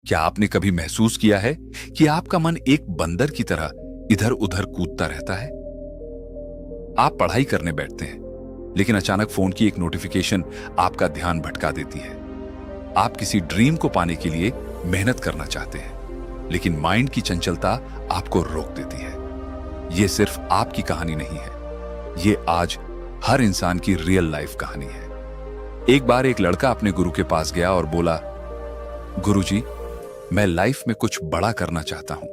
क्या आपने कभी महसूस किया है कि आपका मन एक बंदर की तरह इधर उधर कूदता रहता है? आप पढ़ाई करने बैठते हैं, लेकिन अचानक फोन की एक नोटिफिकेशन आपका ध्यान भटका देती है। आप किसी ड्रीम को पाने के लिए मेहनत करना चाहते हैं, लेकिन माइंड की चंचलता आपको रोक देती है। यह सिर्फ आपकी कहानी नहीं है, यह आज हर इंसान की रियल लाइफ कहानी है। एक बार एक लड़का अपने गुरु के पास गया और बोला, गुरुजी, मैं लाइफ में कुछ बड़ा करना चाहता हूं,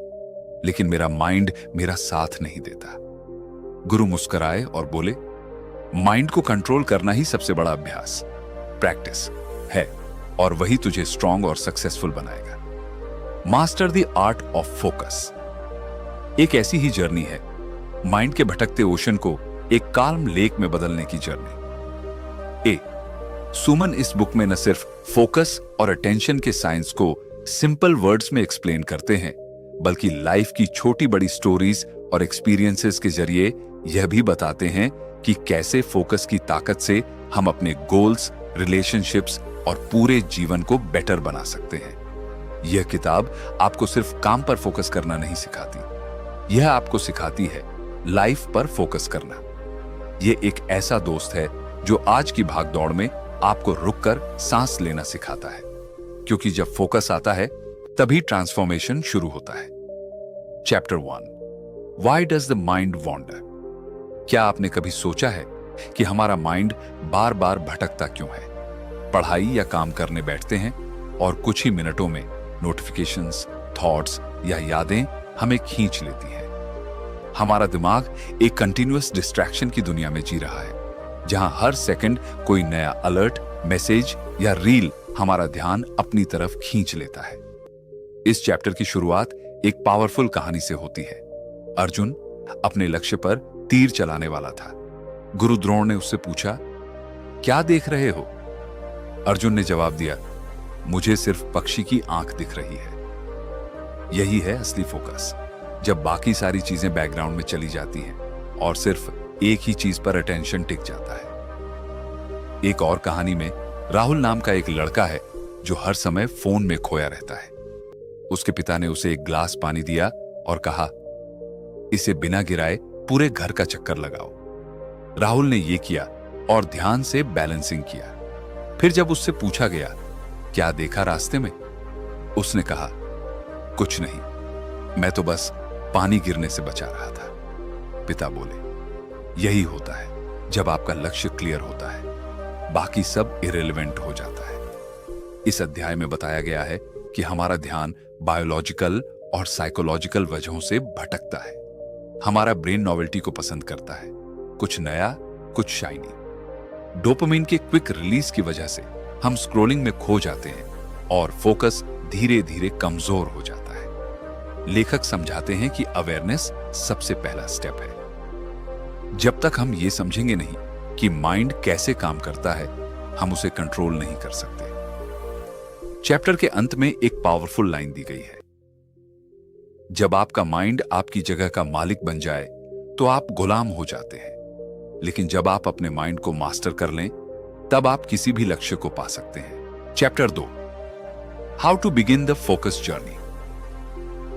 लेकिन मेरा माइंड मेरा साथ नहीं देता। गुरु मुस्कुराए और बोले, माइंड को कंट्रोल करना ही सबसे बड़ा अभ्यास, प्रैक्टिस है, और वही तुझे स्ट्रांग और सक्सेसफुल बनाएगा। Master the art of focus एक ऐसी ही जर्नी है, माइंड के भटकते ओशन को एक काल्म लेक में बदलने की जर्नी। सुमन इस बुक में न सिर्फ फोकस और अटेंशन के साइंस को सिंपल वर्ड्स में एक्सप्लेन करते हैं, बल्कि लाइफ की छोटी बड़ी स्टोरीज और एक्सपीरियंसेस के जरिए यह भी बताते हैं कि कैसे फोकस की ताकत से हम अपने गोल्स, रिलेशनशिप्स और पूरे जीवन को बेटर बना सकते हैं। यह किताब आपको सिर्फ काम पर फोकस करना नहीं सिखाती, यह आपको सिखाती है लाइफ पर फोकस करना। यह एक ऐसा दोस्त है जो आज की भागदौड़ में आपको रुककर सांस लेना सिखाता है, क्योंकि जब फोकस आता है तभी ट्रांसफॉर्मेशन शुरू होता है। Chapter 1, why does the mind wander? क्या आपने कभी सोचा है कि हमारा माइंड बार बार भटकता क्यों है? पढ़ाई या काम करने बैठते हैं और कुछ ही मिनटों में नोटिफिकेशंस, थॉट्स या यादें हमें खींच लेती हैं। हमारा दिमाग एक कंटिन्यूअस डिस्ट्रैक्शन की दुनिया में जी रहा है, जहां हर सेकंड कोई नया अलर्ट, मैसेज या रील हमारा ध्यान अपनी तरफ खींच लेता है। इस चैप्टर की शुरुआत एक पावरफुल कहानी से होती है। अर्जुन अपने लक्ष्य पर तीर चलाने वाला था। गुरु द्रोण ने उससे पूछा, क्या देख रहे हो? अर्जुन ने जवाब दिया, मुझे सिर्फ पक्षी की आंख दिख रही है। यही है असली फोकस, जब बाकी सारी चीजें बैकग्राउंड में चली जाती हैं और सिर्फ एक ही चीज पर अटेंशन टिक जाता है। एक और कहानी में राहुल नाम का एक लड़का है जो हर समय फोन में खोया रहता है। उसके पिता ने उसे एक ग्लास पानी दिया और कहा, इसे बिना गिराए पूरे घर का चक्कर लगाओ। राहुल ने यह किया और ध्यान से बैलेंसिंग किया। फिर जब उससे पूछा गया, क्या देखा रास्ते में? उसने कहा, कुछ नहीं, मैं तो बस पानी गिरने से बचा रहा था। पिता बोले, यही होता है जब आपका लक्ष्य क्लियर होता है, बाकी सब इरेलेवेंट हो जाता है। इस अध्याय में बताया गया है कि हमारा ध्यान बायोलॉजिकल और साइकोलॉजिकल वजहों से भटकता है। हमारा ब्रेन नॉवेल्टी को पसंद करता है, कुछ नया, कुछ शाइनी। डोपामिन के क्विक रिलीज की वजह से हम स्क्रोलिंग में खो जाते हैं और फोकस धीरे धीरे कमजोर हो जाता है। लेखक समझाते हैं कि अवेयरनेस सबसे पहला स्टेप है। जब तक हम ये समझेंगे नहीं कि माइंड कैसे काम करता है, हम उसे कंट्रोल नहीं कर सकते। चैप्टर के अंत में एक पावरफुल लाइन दी गई है, जब आपका माइंड आपकी जगह का मालिक बन जाए तो आप गुलाम हो जाते हैं, लेकिन जब आप अपने माइंड को मास्टर कर लें तब आप किसी भी लक्ष्य को पा सकते हैं। Chapter 2, how to begin the focus journey.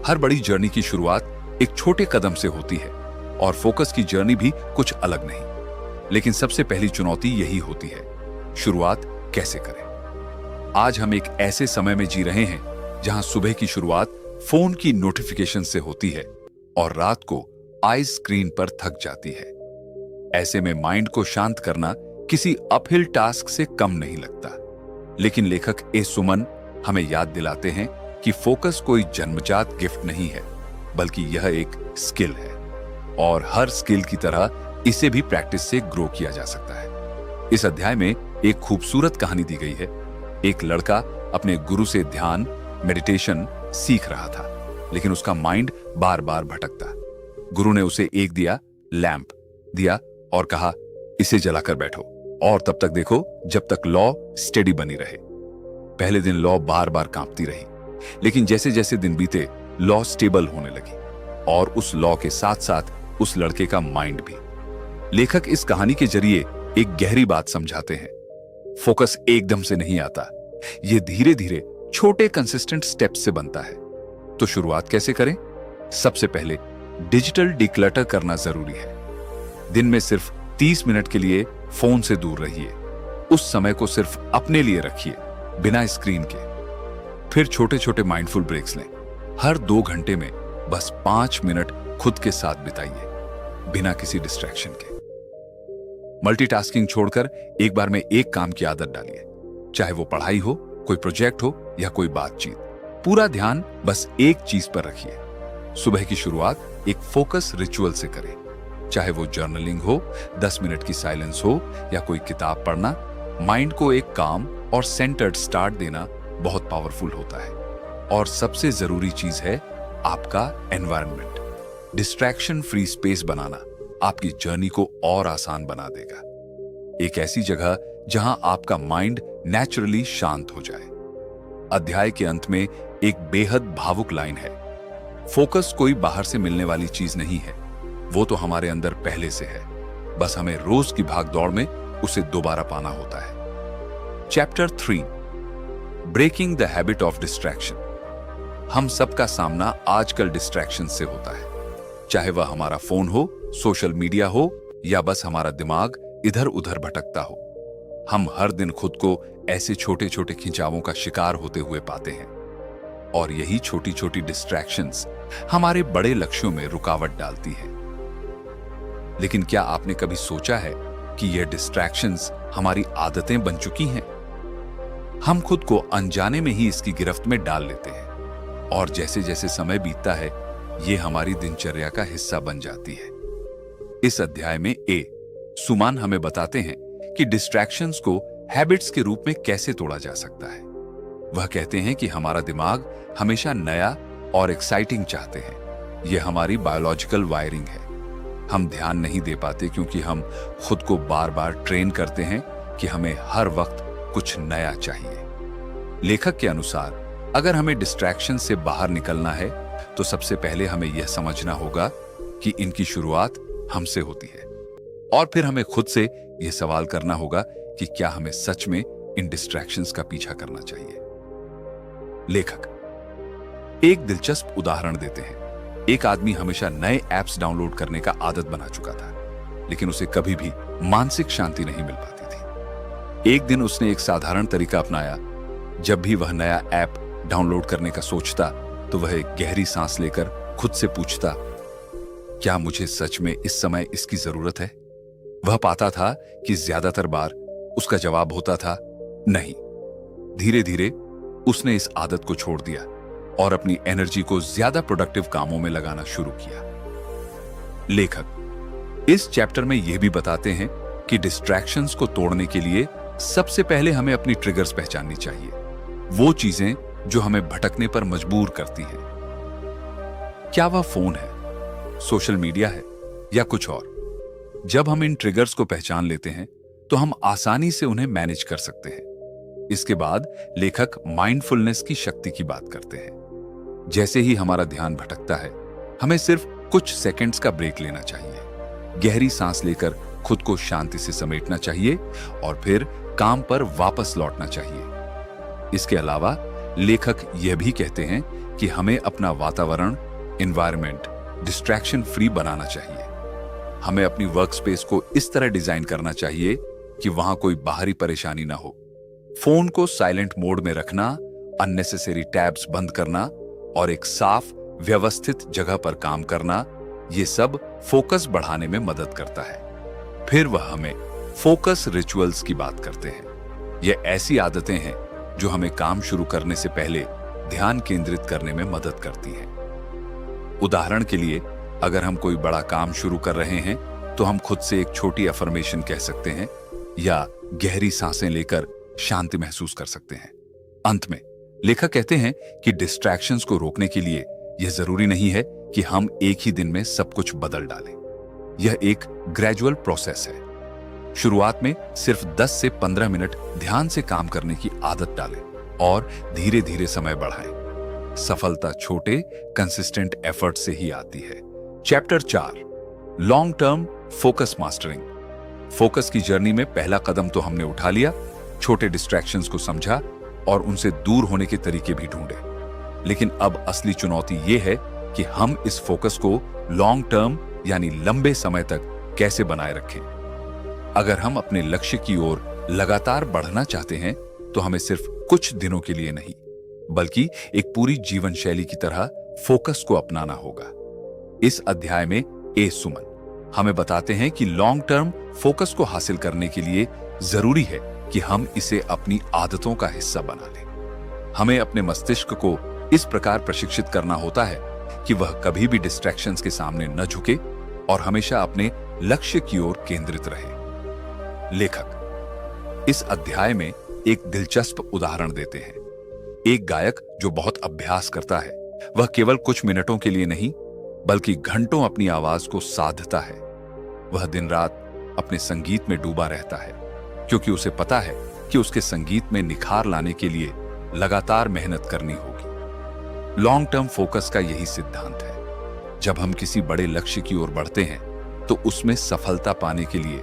हर बड़ी जर्नी की शुरुआत एक छोटे कदम से होती है और फोकस की जर्नी भी कुछ अलग नहीं, लेकिन सबसे पहली चुनौती यही होती है, शुरुआत कैसे करें। आज हम एक ऐसे समय में जी रहे हैं जहां सुबह की शुरुआत फोन की नोटिफिकेशन से होती है और रात को आई स्क्रीन पर थक जाती है। ऐसे में माइंड को शांत करना किसी अपहिल टास्क से कम नहीं लगता, लेकिन लेखक सुमन हमें याद दिलाते हैं कि फोकस कोई जन्मजात गिफ्ट नहीं है, बल्कि यह एक स्किल है और हर स्किल की तरह इसे भी प्रैक्टिस से ग्रो किया जा सकता है। इस अध्याय में एक खूबसूरत कहानी दी गई है। एक लड़का अपने गुरु से ध्यान, मेडिटेशन सीख रहा था, लेकिन उसका माइंड बार बार भटकता। गुरु ने उसे एक लैंप दिया और कहा, इसे जलाकर बैठो और तब तक देखो जब तक लौ स्टेडी बनी रहे। पहले दिन लौ बार बार कांपती रही, लेकिन जैसे जैसे दिन बीते लौ स्टेबल होने लगी और उस लौ के साथ साथ उस लड़के का माइंड भी। लेखक इस कहानी के जरिए एक गहरी बात समझाते हैं, फोकस एकदम से नहीं आता, यह धीरे धीरे छोटे कंसिस्टेंट स्टेप्स से बनता है। तो शुरुआत कैसे करें? सबसे पहले डिजिटल डिक्लटर करना जरूरी है। दिन में सिर्फ 30 मिनट के लिए फोन से दूर रहिए। उस समय को सिर्फ अपने लिए रखिए, बिना स्क्रीन के। फिर छोटे छोटे माइंडफुल ब्रेक्स लें। हर 2 घंटे में बस 5 मिनट खुद के साथ बिताइए, बिना किसी डिस्ट्रैक्शन के। मल्टीटास्किंग छोड़कर एक बार में एक काम की आदत डालिए, चाहे वो पढ़ाई हो, कोई प्रोजेक्ट हो या कोई बातचीत। पूरा ध्यान बस एक चीज पर रखिए। सुबह की शुरुआत एक फोकस रिचुअल से करें, चाहे वो जर्नलिंग हो, 10 मिनट की साइलेंस हो या कोई किताब पढ़ना। माइंड को एक काम और सेंटर्ड स्टार्ट देना बहुत पावरफुल होता है। और सबसे जरूरी चीज है आपका एनवायरनमेंट। डिस्ट्रैक्शन फ्री स्पेस बनाना आपकी जर्नी को और आसान बना देगा। एक ऐसी जगह जहां आपका माइंड नेचुरली शांत हो जाए। अध्याय के अंत में एक बेहद भावुक लाइन है, फोकस कोई बाहर से मिलने वाली चीज नहीं है, वो तो हमारे अंदर पहले से है, बस हमें रोज की भागदौड़ में उसे दोबारा पाना होता है। Chapter 3, breaking the habit of distraction. हम सबका सामना आजकल डिस्ट्रैक्शन से होता है, चाहे वह हमारा फोन हो, सोशल मीडिया हो या बस हमारा दिमाग इधर उधर भटकता हो। हम हर दिन खुद को ऐसे छोटे छोटे खिंचावों का शिकार होते हुए पाते हैं, और यही छोटी छोटी डिस्ट्रैक्शंस हमारे बड़े लक्ष्यों में रुकावट डालती है। लेकिन क्या आपने कभी सोचा है कि यह डिस्ट्रैक्शंस हमारी आदतें बन चुकी हैं? हम खुद को अनजाने में ही इसकी गिरफ्त में डाल लेते हैं, और जैसे जैसे समय बीतता है ये हमारी दिनचर्या का हिस्सा बन जाती है। इस अध्याय में सुमान हमें बताते हैं कि डिस्ट्रैक्शंस को हैबिट्स के रूप में कैसे तोड़ा जा सकता है। वह कहते हैं कि हमारा दिमाग हमेशा नया और एक्साइटिंग चाहते हैं। यह हमारी बायोलॉजिकल वायरिंग है। हम ध्यान नहीं दे पाते क्योंकि हम खुद को बार बार ट्रेन करते हैं कि हमें हर वक्त कुछ नया चाहिए। लेखक के अनुसार अगर हमें डिस्ट्रैक्शन से बाहर निकलना है तो सबसे पहले हमें यह समझना होगा कि इनकी शुरुआत हमसे होती है, और फिर हमें खुद से यह सवाल करना होगा कि क्या हमें सच में इन डिस्ट्रैक्शंस का पीछा करना चाहिए। लेखक एक दिलचस्प उदाहरण देते हैं। एक आदमी हमेशा नए ऐप्स डाउनलोड करने का आदत बना चुका था, लेकिन उसे कभी भी मानसिक शांति नहीं मिल पाती थी। एक दिन उसने एक साधारण तरीका अपनाया। जब भी वह नया ऐप डाउनलोड करने का सोचता तो वह एक गहरी सांस लेकर खुद से पूछता, क्या मुझे सच में इस समय इसकी जरूरत है? वह पाता था कि ज्यादातर बार उसका जवाब होता था नहीं। धीरे धीरे उसने इस आदत को छोड़ दिया और अपनी एनर्जी को ज्यादा प्रोडक्टिव कामों में लगाना शुरू किया। लेखक इस चैप्टर में यह भी बताते हैं कि डिस्ट्रैक्शंस को तोड़ने के लिए सबसे पहले हमें अपनी ट्रिगर्स पहचाननी चाहिए, वो चीजें जो हमें भटकने पर मजबूर करती हैं। क्या वह फोन है, सोशल मीडिया है या कुछ और? जब हम इन ट्रिगर्स को पहचान लेते हैं तो हम आसानी से उन्हें मैनेज कर सकते हैं। इसके बाद लेखक माइंडफुलनेस की शक्ति की बात करते हैं। जैसे ही हमारा ध्यान भटकता है, हमें सिर्फ कुछ सेकंड्स का ब्रेक लेना चाहिए। गहरी सांस लेकर खुद को शांति से समेटना चाहिए और फिर काम पर वापस लौटना चाहिए। इसके अलावा लेखक यह भी कहते हैं कि हमें अपना वातावरण, एनवायरनमेंट डिस्ट्रैक्शन फ्री बनाना चाहिए। हमें अपनी वर्क स्पेस को इस तरह डिजाइन करना चाहिए कि वहां कोई बाहरी परेशानी ना हो। फोन को साइलेंट मोड में रखना, अननेसेसरी टैब्स बंद करना और एक साफ व्यवस्थित जगह पर काम करना, ये सब फोकस बढ़ाने में मदद करता है। फिर वह हमें फोकस रिचुअल्स की बात करते हैं। ये ऐसी आदतें हैं जो हमें काम शुरू करने से पहले ध्यान केंद्रित करने में मदद करती हैं। उदाहरण के लिए, अगर हम कोई बड़ा काम शुरू कर रहे हैं तो हम खुद से एक छोटी अफर्मेशन कह सकते हैं या गहरी सांसें लेकर शांति महसूस कर सकते हैं। अंत में लेखक कहते हैं कि डिस्ट्रैक्शंस को रोकने के लिए यह जरूरी नहीं है कि हम एक ही दिन में सब कुछ बदल डालें। यह एक ग्रेजुअल प्रोसेस है। शुरुआत में सिर्फ 10 से 15 मिनट ध्यान से काम करने की आदत डालें और धीरे धीरे समय बढ़ाएं। सफलता छोटे कंसिस्टेंट एफर्ट से ही आती है। Chapter 4, long term focus mastering. Focus की जर्नी में पहला कदम तो हमने उठा लिया, छोटे डिस्ट्रैक्शंस को समझा और उनसे दूर होने के तरीके भी ढूंढें। लेकिन अब असली चुनौती यह है कि हम इस फोकस को लॉन्ग टर्म यानी लंबे समय तक कैसे बनाए रखें। अगर हम अपने लक्ष्य की ओर लगातार बढ़ना चाहते हैं तो हमें सिर्फ कुछ दिनों के लिए नहीं बल्कि एक पूरी जीवन शैली की तरह फोकस को अपनाना होगा। इस अध्याय में ए सुमन हमें बताते हैं कि लॉन्ग टर्म फोकस को हासिल करने के लिए जरूरी है कि हम इसे अपनी आदतों का हिस्सा बना लें। हमें अपने मस्तिष्क को इस प्रकार प्रशिक्षित करना होता है कि वह कभी भी डिस्ट्रैक्शंस के सामने न झुके और हमेशा अपने लक्ष्य की ओर केंद्रित रहे। लेखक इस अध्याय में एक दिलचस्प उदाहरण देते हैं। एक गायक जो बहुत अभ्यास करता है वह केवल कुछ मिनटों के लिए नहीं बल्कि घंटों अपनी आवाज को साधता है। वह दिन रात अपने संगीत में डूबा रहता है क्योंकि उसे पता है कि उसके संगीत में निखार लाने के लिए लगातार मेहनत करनी होगी। लॉन्ग टर्म फोकस का यही सिद्धांत है। जब हम किसी बड़े लक्ष्य की ओर बढ़ते हैं तो उसमें सफलता पाने के लिए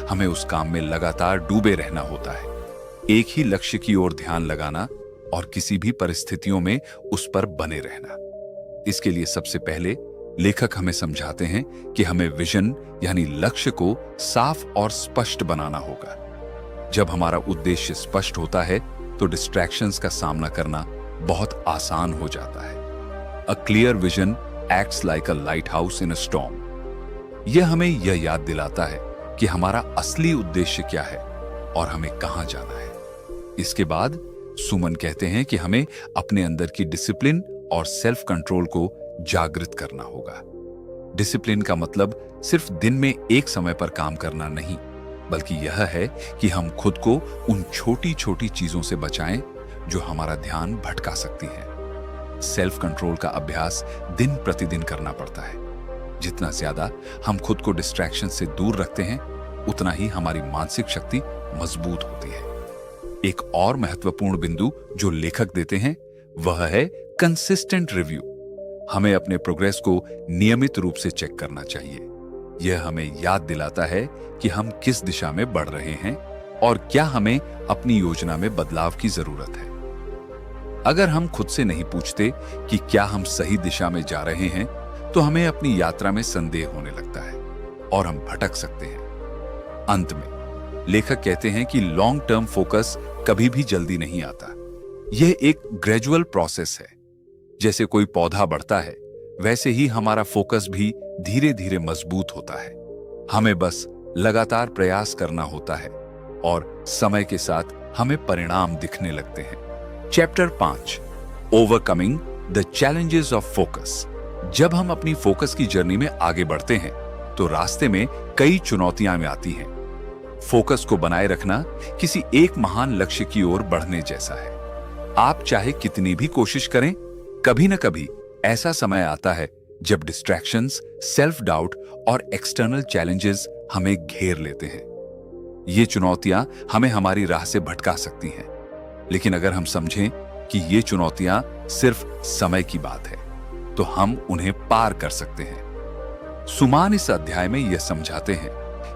हमें उस काम में लगातार डूबे रहना होता है। एक ही लक्ष्य की ओर ध्यान लगाना और किसी भी परिस्थितियों में उस पर बने रहना। इसके लिए सबसे पहले लेखक हमें समझाते हैं कि हमें विजन यानी लक्ष्य को साफ और स्पष्ट बनाना होगा। जब हमारा उद्देश्य स्पष्ट होता है तो डिस्ट्रैक्शंस का सामना करना बहुत आसान हो जाता है। A clear vision acts like a light house in a storm. यह हमें यह याद दिलाता है कि हमारा असली उद्देश्य क्या है और हमें कहां जाना है। इसके बाद सुमन कहते हैं कि हमें अपने अंदर की डिसिप्लिन और सेल्फ कंट्रोल को जागृत करना होगा। डिसिप्लिन का मतलब सिर्फ दिन में एक समय पर काम करना नहीं बल्कि यह है कि हम खुद को उन छोटी छोटी चीजों से बचाएं जो हमारा ध्यान भटका सकती हैं। सेल्फ कंट्रोल का अभ्यास दिन प्रतिदिन करना पड़ता है। जितना ज्यादा हम खुद को डिस्ट्रैक्शन से दूर रखते हैं उतना ही हमारी मानसिक शक्ति मजबूत होती है। एक और महत्वपूर्ण बिंदु जो लेखक देते हैं वह है कंसिस्टेंट रिव्यू। हमें अपने प्रोग्रेस को नियमित रूप से चेक करना चाहिए। यह हमें याद दिलाता है कि हम किस दिशा में बढ़ रहे हैं और क्या हमें अपनी योजना में बदलाव की जरूरत है। अगर हम खुद से नहीं पूछते कि क्या हम सही दिशा में जा रहे हैं तो हमें अपनी यात्रा में संदेह होने लगता है और हम भटक सकते हैं। अंत में लेखक कहते हैं कि लॉन्ग टर्म फोकस कभी भी जल्दी नहीं आता। यह एक ग्रेजुअल प्रोसेस है। जैसे कोई पौधा बढ़ता है वैसे ही हमारा फोकस भी धीरे धीरे मजबूत होता है। हमें बस लगातार प्रयास करना होता है और समय के साथ हमें परिणाम दिखने लगते हैं। Chapter 5 overcoming the challenges of focus. जब हम अपनी फोकस की जर्नी में आगे बढ़ते हैं तो रास्ते में कई चुनौतियां आती हैं। फोकस को बनाए रखना किसी एक महान लक्ष्य की ओर बढ़ने जैसा है। आप चाहे कितनी भी कोशिश करें, कभी न कभी ऐसा समय आता है जब डिस्ट्रैक्शंस, सेल्फ डाउट और एक्सटर्नल चैलेंजेस हमें घेर लेते हैं। ये चुनौतियां हमें हमारी राह से भटका सकती हैं, लेकिन अगर हम समझें कि ये चुनौतियां सिर्फ समय की बात है तो हम उन्हें पार कर सकते हैं। सुमान इस अध्याय में यह समझाते हैं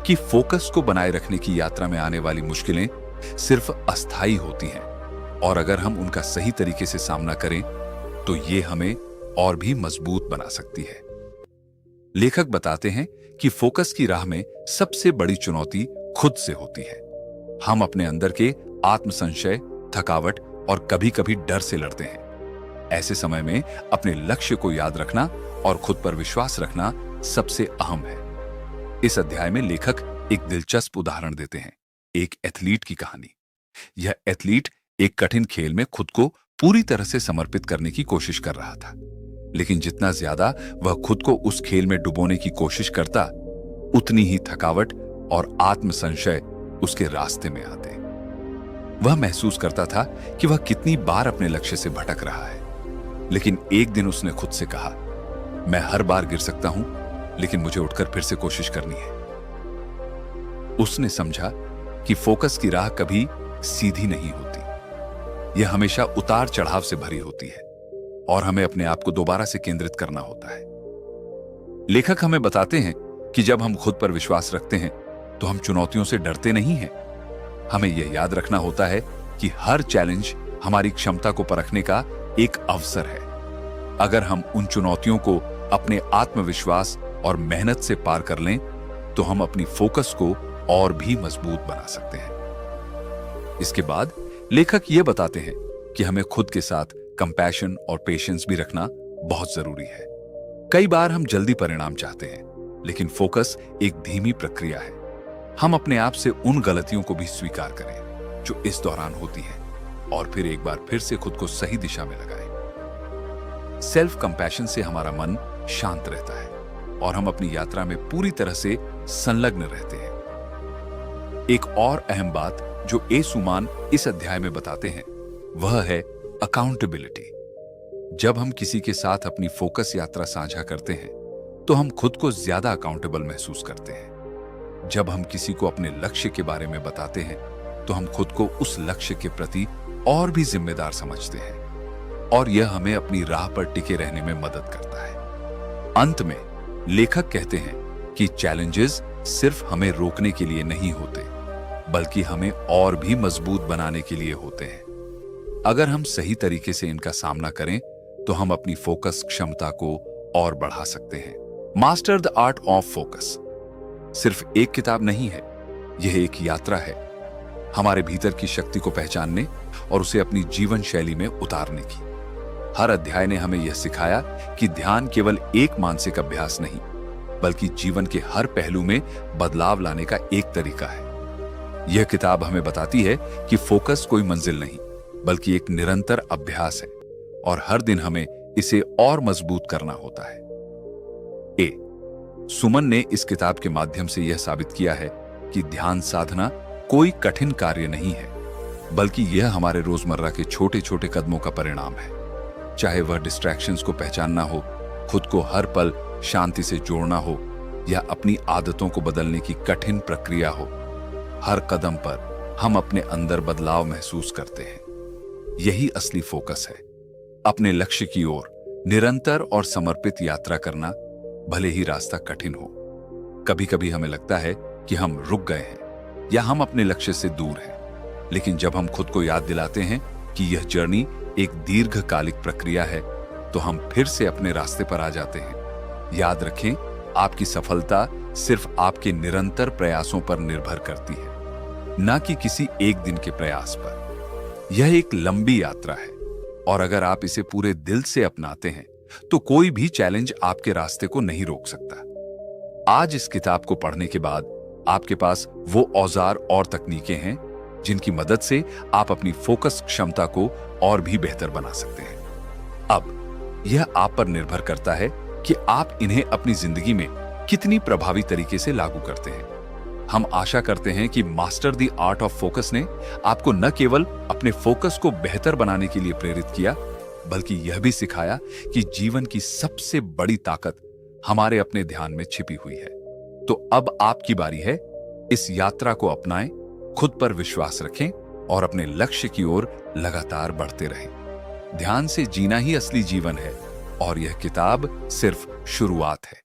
कि फोकस को बनाए रखने की यात्रा में आने वाली मुश्किलें सिर्फ अस्थायी होती हैं और अगर हम उनका सही तरीके से सामना करें तो ये हमें और भी मजबूत बना सकती है। लेखक बताते हैं कि फोकस की राह में सबसे बड़ी चुनौती खुद से होती है। हम अपने अंदर के आत्मसंशय, थकावट और कभी-कभी डर से लड़ते हैं। ऐसे समय में अपने लक्ष्य को याद रखना और खुद पर विश्वास रखना सबसे अहम है। इस अध्याय में लेखक एक दिलचस्प उदाहरण देते हैं, एक एथलीट की कहानी। यह एथलीट एक कठिन खेल में खुद को पूरी तरह से समर्पित करने की कोशिश कर रहा था, लेकिन जितना ज्यादा वह खुद को उस खेल में डुबोने की कोशिश करता, उतनी ही थकावट और आत्मसंशय उसके रास्ते में आते। वह महसूस करता था कि वह कितनी बार अपने लक्ष्य से भटक रहा है, लेकिन एक दिन उसने खुद से कहा, मैं हर बार गिर सकता हूं, लेकिन मुझे उठकर फिर से कोशिश करनी है। उसने समझा कि फोकस की राह कभी सीधी नहीं होती, यह हमेशा उतार चढ़ाव से भरी होती है और हमें अपने आप को दोबारा से केंद्रित करना होता है। लेखक हमें बताते हैं कि जब हम खुद पर विश्वास रखते हैं तो हम चुनौतियों से डरते नहीं हैं। हमें यह याद रखना होता है कि हर चैलेंज हमारी क्षमता को परखने का एक अवसर है। अगर हम उन चुनौतियों को अपने आत्मविश्वास और मेहनत से पार कर लें तो हम अपनी फोकस को और भी मजबूत बना सकते हैं। इसके बाद लेखक यह बताते हैं कि हमें खुद के साथ कंपैशन और पेशेंस भी रखना बहुत जरूरी है। कई बार हम जल्दी परिणाम चाहते हैं, लेकिन फोकस एक धीमी प्रक्रिया है। हम अपने आप से उन गलतियों को भी स्वीकार करें जो इस दौरान होती हैं और फिर एक बार फिर से खुद को सही दिशा में लगाएं। सेल्फ कंपैशन से हमारा मन शांत रहता है और हम अपनी यात्रा में पूरी तरह से संलग्न रहते हैं। एक और अहम बात जो ए सुमान इस अध्याय में बताते हैं वह है अकाउंटेबिलिटी। जब हम किसी के साथ अपनी फोकस यात्रा साझा करते हैं तो हम खुद को ज्यादा अकाउंटेबल महसूस करते हैं। जब हम किसी को अपने लक्ष्य के बारे में बताते हैं तो हम खुद को उस लक्ष्य के प्रति और भी जिम्मेदार समझते हैं और यह हमें अपनी राह पर टिके रहने में मदद करता है। अंत में लेखक कहते हैं कि चैलेंजेस सिर्फ हमें रोकने के लिए नहीं होते, बल्कि हमें और भी मजबूत बनाने के लिए होते हैं। अगर हम सही तरीके से इनका सामना करें तो हम अपनी फोकस क्षमता को और बढ़ा सकते हैं। Master the art of focus सिर्फ एक किताब नहीं है, यह एक यात्रा है हमारे भीतर की शक्ति को पहचानने और उसे अपनी जीवन शैली में उतारने की। हर अध्याय ने हमें यह सिखाया कि ध्यान केवल एक मानसिक अभ्यास नहीं, बल्कि जीवन के हर पहलू में बदलाव लाने का एक तरीका है। यह किताब हमें बताती है कि फोकस कोई मंजिल नहीं, बल्कि एक निरंतर अभ्यास है और हर दिन हमें इसे और मजबूत करना होता है। ए सुमन ने इस किताब के माध्यम से यह साबित किया है कि ध्यान साधना कोई कठिन कार्य नहीं है, बल्कि यह हमारे रोजमर्रा के छोटे छोटे कदमों का परिणाम है। चाहे वह डिस्ट्रैक्शंस को पहचानना हो, खुद को हर पल शांति से जोड़ना हो या अपनी आदतों को बदलने की कठिन प्रक्रिया हो, हर कदम पर हम अपने अंदर बदलाव महसूस करते हैं। यही असली फोकस है, अपने लक्ष्य की ओर निरंतर और समर्पित यात्रा करना, भले ही रास्ता कठिन हो। कभी कभी हमें लगता है कि हम रुक गए हैं या हम अपने लक्ष्य से दूर हैं, लेकिन जब हम खुद को याद दिलाते हैं कि यह जर्नी एक दीर्घकालिक प्रक्रिया है तो हम फिर से अपने रास्ते पर आ जाते हैं। याद रखें, आपकी सफलता सिर्फ आपके निरंतर प्रयासों पर निर्भर करती है, न कि किसी एक दिन के प्रयास पर। यह एक लंबी यात्रा है और अगर आप इसे पूरे दिल से अपनाते हैं तो कोई भी चैलेंज आपके रास्ते को नहीं रोक सकता। आज इस किताब को पढ़ने के बाद आपके पास वो औजार और तकनीकें हैं जिनकी मदद से आप अपनी फोकस क्षमता को और भी बेहतर बना सकते हैं। अब यह आप पर निर्भर करता है कि आप इन्हें अपनी जिंदगी में कितनी प्रभावी तरीके से लागू करते हैं। हम आशा करते हैं कि master the art of focus ने आपको न केवल अपने फोकस को बेहतर बनाने के लिए प्रेरित किया, बल्कि यह भी सिखाया कि जीवन की सबसे बड़ी ताकत हमारे अपने ध्यान में छिपी हुई है। तो अब आपकी बारी है, इस यात्रा को अपनाएं, खुद पर विश्वास रखें और अपने लक्ष्य की ओर लगातार बढ़ते रहें। ध्यान से जीना ही असली जीवन है और यह किताब सिर्फ शुरुआत है।